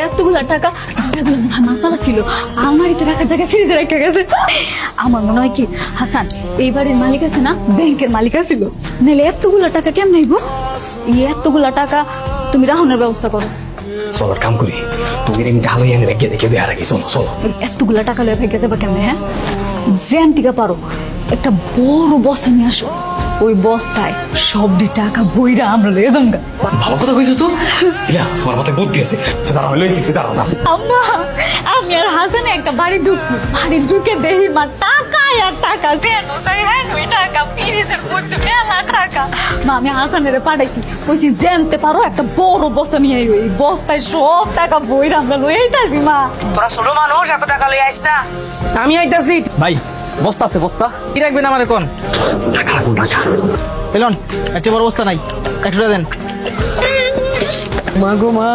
এতগুলা টাকা মাতালা ছিল আমারিতে রাখার জায়গায় ফ্রিজে রেখে গেছে। আমার মনে হয় কি হাসান এই বাড়ির মালিক আছে না, ব্যাংকের মালিক ছিল, নাহলে এতগুলা টাকা কেমন নিব? এতগুলা টাকা তুমি রাহনের ব্যবস্থা করো। চলো কাম করি, তুমি আমি ঢালো এনে রেখে দেখে দেওয়ার আগে চলো চলো। এতগুলা টাকা লয়ে ভেঙে যাবে কেমনে? হ্যাঁ, জ্যান থেকে পারো একটা বড় বস্তা নিয়ে আসো, ওই বস্তায় সবটি টাকা বইরা আমরা লয়ে যাবো। ভালো কথা কইছো তো, ইলা তোমার মাথায় বুদ্ধি আছে। দাঁড়াও হইলো কিছু দাঁড়াও না। আম্মা, আমি আর হাসানে একটা বাড়ি ঢুকছি, বাড়ি ঢুকে দেখি মা টাকা আর টাকা, ওই টাকা ফ্রিজের পড়ছে মেলা টাকা। মা আমি হাসানের পাঠাইছি, কইছি জানতে পারো একটা বড় বস্তা নিয়ে আইও, এই বস্তায় সব টাকা বইরা আমরা লয়ে আইতাছি। মা তোরা ছোট মানুষ, এত টাকা লই আইস না। আমি আইতাছি ভাই, বস্তা আছে বস্তা। কি রাখবেন আমার এখন? টাকা রাখুন টাকা। এলন আচ্ছা, বড় বস্তা নাই, 100 টাকা দেন। মা গো মা,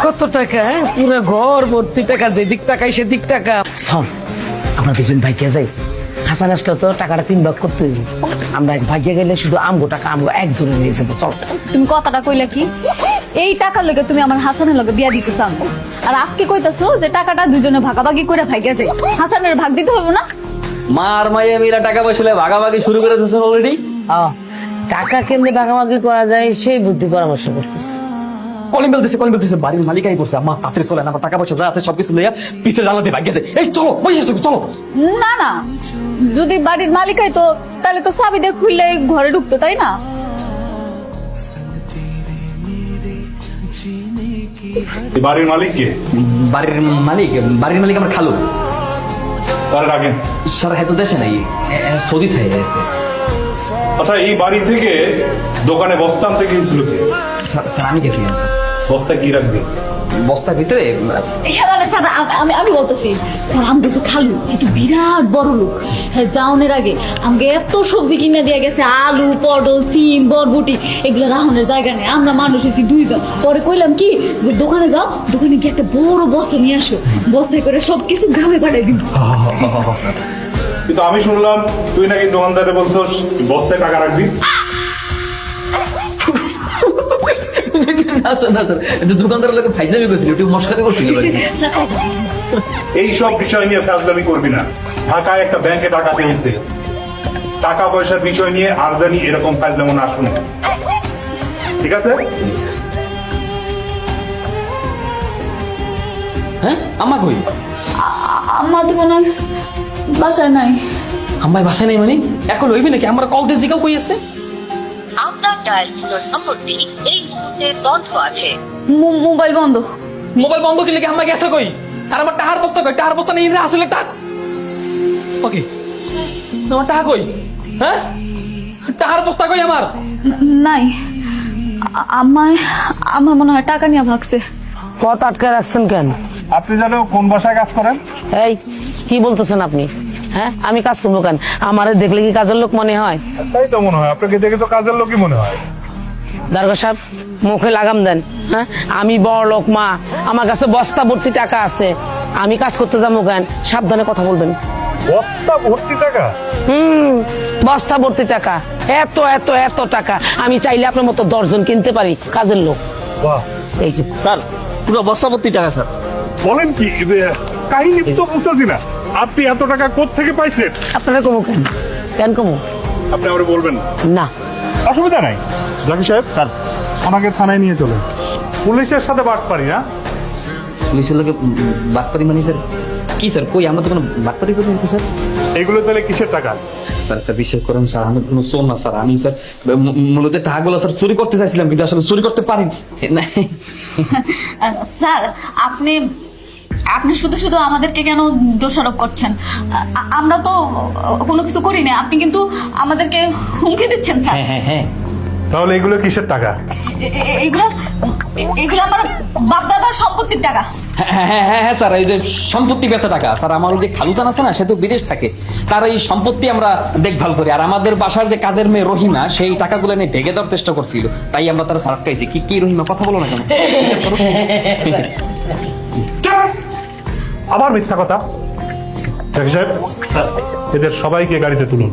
কত টাকা! পুরো ঘর ভর্তি টাকা, যেদিক টাকাই সেদিক টাকা। শোন, আমরা দুজন ভাইকে যাই। হাসান আসলে তো টাকাটা 3 ভাগ করতে হইব। আমরা এক ভাইকে গেলে শুধু আমগো টাকা আমগো একজনে নিয়ে যাবো। চল। তুমি কথাটা কইলা কি? এই টাকার লগে তুমি আমার হাসানের লগে বিয়া দিতে চাও, আর আজকে কইতাছো যে টাকাটা দুজনে ভাগাভাগি করে ভাইগে যায়, হাসানের ভাগ দিতে হবে না? মার মাইয়া মিলা টাকা পয়সা ভাগাভাগি শুরু করে দিয়েছেন অলরেডি। টাকা কেমনে ভাগাভাগি করা যায় সেই বুদ্ধি পরামর্শ করতেছি। কলিং বেলতেছে বাড়ির মালিকাই করছে। আমার তাড়াতাড়ি চলে না, টাকা পয়সা যা আছে সবকিছু লইয়া পিছের জানাতে ভাগ গেছে। এই চলো পয়সা চলো। না না, যদি বাড়ির মালিকাই তো তাহলে তো চাবি দিয়ে খুললে ঘরে ঢুকতো, তাই না? বাড়ির মালিক কে? বাড়ির মালিক আমার খালু। তার রাখেন। স্যার হয়তো দেশে নাই, সৌদি থেকে গেছে। আচ্ছা, এই বাড়ি থেকে দোকানে বস্তা আনতে গিয়েছিল কে? স্যার আমি গেছিলাম স্যার। বস্তায় কি রাখবে? বস্তার ভিতরে মানে স্যার আমি বলতেছি স্যার, আমি গেছি খালু একটু বিরাট বড় লোক, হ্যাঁ যাওনের আগে আমাকে এত সবজি কিনে দিয়ে গেছে, আলু পটল সিম বরবটি, এগুলো রাহনের জায়গা নেই, আমরা মানুষ হয়েছি 2 জন। পরে কইলাম কি যে দোকানে যাও, দোকানে গিয়ে একটা বড় বস্তা নিয়ে আসো, বস্তায় করে সবকিছু গ্রামে পাঠাই দিব। কিন্তু আমি শুনলাম তুই নাকি দোকানদারে বলছস বস্তায় টাকা রাখবি। দোকানদার লোক ফাইজলামি করছিল, একটু মশকাতে করছিল। এই সব বিষয় নিয়ে ফাজলামি করবি না। ঢাকায় একটা ব্যাংকে টাকা দিয়েছে, টাকা পয়সার বিষয় নিয়ে আর জানি এরকম ফাজলামো না শুনে, ঠিক আছে? হ্যাঁ, আম্মা কই? আমার তো মনে হয় বাসায় নাই। আম্মাই বাসায় নেই মানে এখন হইবে নাকি? আমার কল দিয়ে জিগাও কই আছে? আপনার ডায়ালকৃত নম্বরটি এই মুহূর্তে বন্ধ আছে। মোবাইল বন্ধ। মোবাইল বন্ধ করলে কি আম্মা গেছে কই? আর আমার টাকার বস্তা কই? টাকার বস্তা নেই আসলে টাকা। ওকে, আমার টাকা কই? হ্যাঁ, টাকার বস্তা কই আমার? নাই, আমার মনে হয় টাকা নিয়ে ভাগছে। পথ আটকে রাখছেন কেন? আপনি জানো কোন বাসায় কাজ করেন? এই কি বলতেছেন আপনি? হ্যাঁ, আমি কাজ করবো কেন? আমারে দেখলে কি কাজের লোক মনে হয়? তাই তো মনে হয়, আপনাকে দেখে তো কাজের লোকই মনে হয়। দারোগা সাহেব, মুখে লাগাম দেন। হ্যাঁ, আমি বড় লোক মা, আমার কাছে বস্তা ভর্তি টাকা আছে, আমি কাজ করতে যাবো কেন? সাবধানে কথা বলবেন। বস্তা ভর্তি টাকা? বস্তা ভর্তি টাকা, এত এত এত টাকা আমি চাইলে আপনার মতো 10 জন কিনতে পারি কাজের লোক। বাহ, এই যে স্যার পুরো বস্তা ভর্তি টাকা স্যার। বলেন কি? কাহিনী তো বুঝতেছি না, আপনি এত টাকা কোত্থেকে পাইছেন? আপনারা কমু কেন? কেন কমু? আপনি আমার বলবেন না। না, অসুবিধা নাই। জাকি সাহেব, স্যার আমাকে থানায় নিয়ে চলেন। পুলিশের সাথে বাট পারি না। পুলিশের লোকে বাটপারি মানে স্যার কি? স্যার কই, আমরা তো কোনো বাটপারি করি না স্যার। এগুলো তাহলে কিসের টাকা? স্যার বিশ্বাস করেন স্যার, আমি কোনো চোর না স্যার। আমি স্যার মূলত টাকাগুলো স্যার চুরি করতে চাইছিলাম, কিন্তু আসলে চুরি করতে পারিনি। স্যার আপনি শুধু শুধু আমাদেরকে কেন দোষারোপ করছেন? আমরা তো কোনো কিছু করি না, আপনি কিন্তু আমাদেরকে হুমকি দিচ্ছেন স্যার। হ্যাঁ হ্যাঁ, তাহলে এগুলো কিসের টাকা? এগুলো আমার বাপদাদার সম্পত্তির টাকা। হ্যাঁ হ্যাঁ হ্যাঁ হ্যাঁ স্যার, এই যে সম্পত্তি বেচা টাকা স্যার। আমার যে খালুজান আছে না, সে তো বিদেশ থাকে, তার এই সম্পত্তি আমরা দেখভাল করি। আর আমাদের বাসার যে কাজের মেয়ে রহিমা, সেই টাকাগুলো নিয়ে ভেঙে দেওয়ার চেষ্টা করছিল, তাই আমরা তারা সারাপ খাইছি। কি রহিমা, কথা বলো না কেন? আবার মিথ্যা কথা। জাকি সাহেব, এদের সবাইকে গাড়িতে তুলুন।